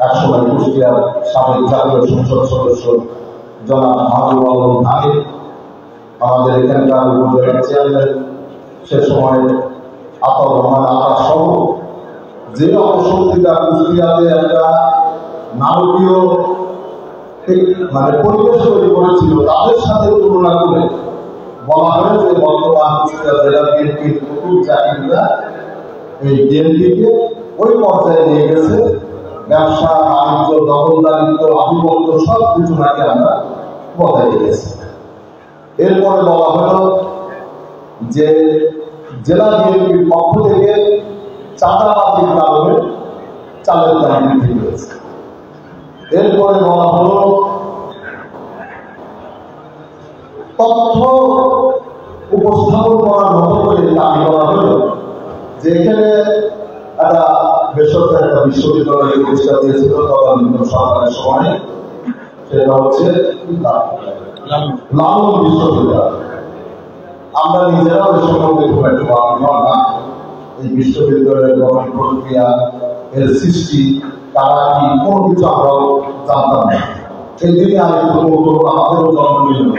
একসময় কুষ্টিয়ার সাবেক জাতীয় সংসদ সদস্য জনাব মাহবুব আলম ধানের, আমাদের এখানকার উপজেলার চেয়ারম্যান সে সময় আতাউর রহমান আতা সহ যে অপশক্তিটা কুষ্টিয়াতে একটা নারকীয় পরিবেশ তৈরি করেছিল, তাদের সাথে তুলনা করে বলা হয় যে বর্তমান কুষ্টিয়া জেলা বিএনপির নতুন চাকরিরা এই বিএনপিকে ওই পর্যায়ে নিয়ে গেছে, ব্যবসা বাণিজ্য দখলদারিত্ব আধিপত্য সব কিছু নাকি আমরা বজায় রেখেছি। এরপরে বলা হলো যে জেলা বিএনপির পক্ষ থেকে চাঁদাবাজির কারণে চালের দাম বৃদ্ধি পেয়েছে। এরপরে বলা হলো তথ্য উপস্থাপন করার মতো করে দাবি করা হলো যে এখানে একটা বেসরকারি একটা বিশ্ববিদ্যালয় প্রতিষ্ঠা দিয়েছিল তদানীন্তন সরকারের সময়, সেটা হচ্ছে লালন বিশ্ববিদ্যালয়। আমরা নিজেরাও এ সম্বন্ধে খুব একটা বাকি না, এই বিশ্ববিদ্যালয়ের গঠন প্রক্রিয়া, এর সৃষ্টি, তারা কি কোনো কিছু আমরাও জানতাম না। সেই দিকে আরেকটু আমাদেরও জন্ম নিল,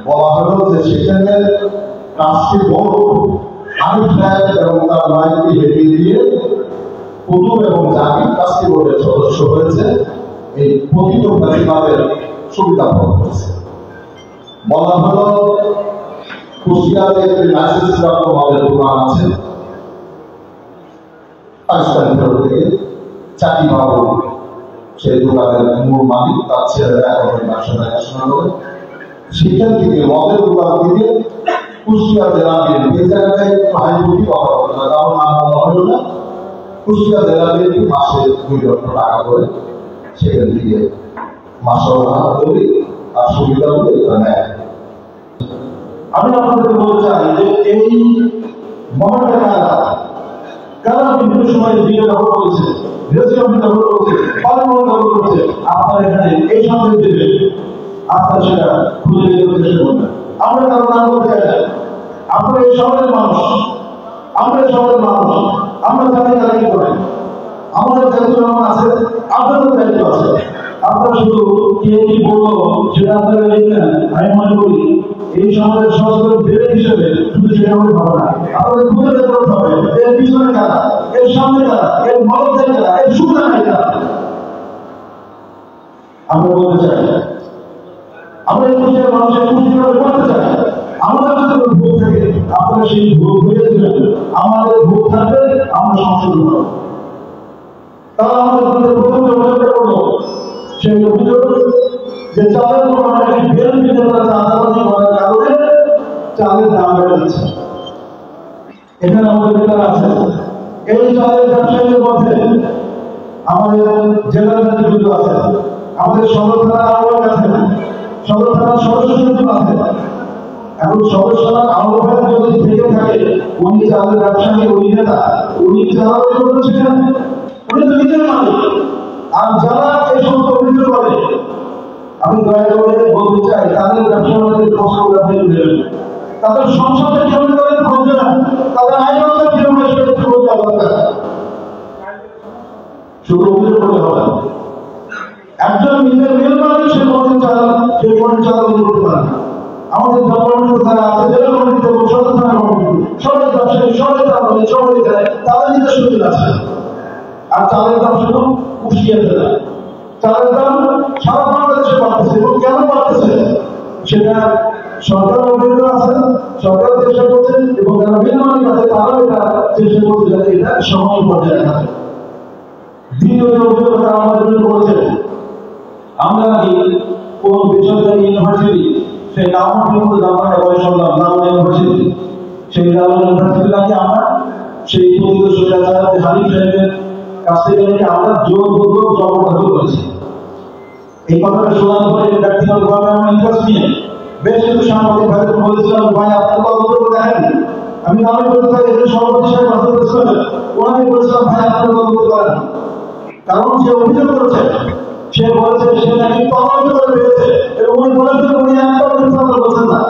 বলা হলো যে সেখানে ট্রাস্টি বোর্ড হানিফ সাহেব এবং তার ওয়াইফকে হেঁটে দিয়ে কুতুব এবং জাকির ট্রাস্টি বোর্ডের সদস্য হয়েছে, এই প্রকৃত ফ্যাসিবাদের সুবিধা ভোগ করেছে। বলা হলো কুষ্টিয়াতে একটি লাইসেন্স প্রাপ্ত মদের দোকান আছে, পাকিস্তান ফেরত থেকে চাকরি বাবু সেই দোকানের মূল মালিক, তার ছেলেরা এখন ব্যবসা দেখাশোনা করে। সেখান থেকে মদের দোকান থেকে কুষ্টিয়া জেলা বিএনপি এই জায়গাটায় হাইকোর্টে কথা বলে না, কারণ নাম বলা হলো না। কুষ্টিয়া জেলা বিএনপি মাসে 2 লক্ষ টাকা করে সেখান থেকে মাসেও ভাগ করি আর সুবিধা করে এটা নেয়। আমি আপনাদেরকে বলতে চাই যে এই মহানটা কারা বিভিন্ন সময় দিকে দখল করেছে, রেস্টুরেন্ট দখল করেছে, পার্লামেন্ট দখল করেছে, আপনার এখানে এই সঙ্গে দেবে আপনার সেটা খুঁজে বের করতে চেষ্টা করবেন। আমরা কারো নাম বলতে চাই না, আপনার এই শহরের মানুষ, আমরা এই শহরের মানুষ, আমরা জানি তারা কি করে, আমাদের দায়িত্ব যেমন আছে আপনাদের দায়িত্ব আছে। আপনারা শুধু কে কি বলবো সেটা আপনারা লিখলেন, আমি মনে করি এই সমাজের সচেতন ব্যক্তি হিসেবে শুধু সেটা আমাদের ভালো না, আপনাদের খুঁজে বের করতে হবে এর পিছনে কারা, এর সামনে কারা, এর মদত কারা, এর সুবিধা কারা। আমরা বলতে চাই আমরা এই খুশির মানুষের খুশি করে করতে চাই, আমাদের কাছে ভুল থেকে আপনারা সেই ভুল হয়ে দিলেন, আমাদের ভুল থাকবে আমরা সংশোধন করব। তারা আমাদের প্রথম যে অভিযোগটা করলো সেই অভিযোগ যে চালের দোকানে বিএনপি নেতারা চাঁদাবাজি করার কারণে চালের দাম বেড়ে যাচ্ছে। এখানে আমাদের নেতারা আছে, এই চালের ব্যবসায়ীদের মধ্যে আমাদের জেলার নেতৃবৃন্দ আছে, আমাদের সদর থানার আহ্বায়ক আছে, সদর থানার সদস্য সচিব আছে। এখন সদর থানার আহ্বায়ক যদি থেকে থাকে উনি চালের ব্যবসায়ী, উনি নেতা, উনি চাঁদাবাজি করছেন, উনি তো নিজের মালিক। আর যারা এই সমস্ত অভিযোগ করে আমি দয়া করে বলতে চাই তাদের ব্যবসা বাণিজ্যের খবর আপনি দেবেন, তাদের সংসদের কেমন করেন খোঁজ না, তাদের আইনগত কিরকম খোঁজ দরকার, শুধু অভিযোগ করতে হবে। একজন নিজের মেল মালিক সে মনে চাল সে মনে চালানো করতে পারে না। আমাদের গভর্নমেন্ট যারা আছে জেলা কমিটি এবং সদর থানা কমিটি সবাই ব্যবসায়ী, সবাই তারা সবাই দেয়, তাদের নিজের সুযোগ আছে। আর চালের দাম শুধু কুষ্টিয়া জেলায়, চালের দাম সারা বাংলাদেশে বাড়তেছে এবং কেন বাড়তেছে সেটা সরকার অভিযোগ আছে, সরকার চেষ্টা করছে এবং যারা মেল মালিক আছে তারাও এটা চেষ্টা করছে যাতে এটা সময় পর্যায়ে থাকে। দ্বিতীয় যে অভিযোগটা আমাদের করেছে, আমরা নাকি কোন বেসরকারি ইউনিভার্সিটি সেই নাম কিন্তু জানা হয় শুনলাম লালন ইউনিভার্সিটি, সেই লালন ইউনিভার্সিটি নাকি আমরা সেই পতিত সোজাচার হানিফ সাহেবের কাছ থেকে নাকি আমরা জোরপূর্বক জবরদখল করেছি। এই কথাটা শোনার পরে ব্যক্তিগতভাবে আমরা ইন্টারেস্ট নিয়ে বেশ কিছু সাংবাদিক ভাইদের বলেছিলাম, ভাই আপনার তদন্ত করে দেখেন। আমি নামে বলতে চাই এদের সভাপতি সাহেব কথা বলেছিলেন, ওনাকে বলেছিলাম ভাই আপনার তদন্ত করেন, কারণ যে অভিযোগ করেছে সে বলেছে সে নাকি তদন্ত করে পেয়েছে এবং উনি বলেছেন উনি একটা তদন্ত বলছেন না।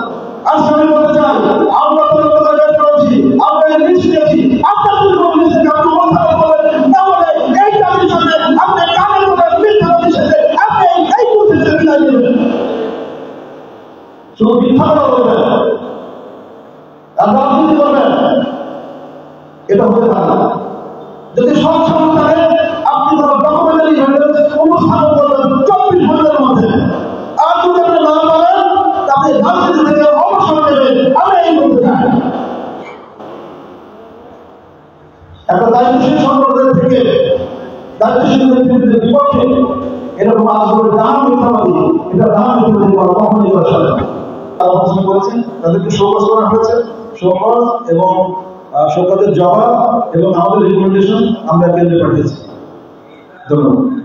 আজকে আমি বলতে চাই আমরা তদন্ত করে করেছি, আমরা লিস্ট দিয়েছি, আপনার যদি কোনো লিস্টে কারণ কথা বলেন তাহলে এই দাবির জন্য আপনি কাদের শুধু মিথ্যা কথা বলবেন আর রাজনীতি করবেন, এটা হতে পারে না। যদি সব সময় থাকে আপনি কোনো ডকুমেন্টারি এভিডেন্স উপস্থাপন করবেন 24 ঘন্টার মধ্যে, আর যদি আপনি না পারেন তাহলে রাজনীতি থেকে অবসর নেবেন। আমি এই বলতে চাই, একটা দায়িত্বশীল সংগঠনের থেকে দায়িত্বশীল নেতৃত্বের বিপক্ষে এরকম আচরণ নাম মিথ্যাবাদী, এটা নাম মিথ্যাবাদী করা কখনোই করা যাবে না। আলোচনা করেছেন, তাদেরকে শোকজ করা হয়েছে, শোকজ এবং শোকজের জবাব এবং আমাদের রিকমেন্ডেশন আমরা কেন্দ্রে পাঠিয়েছি। ধন্যবাদ।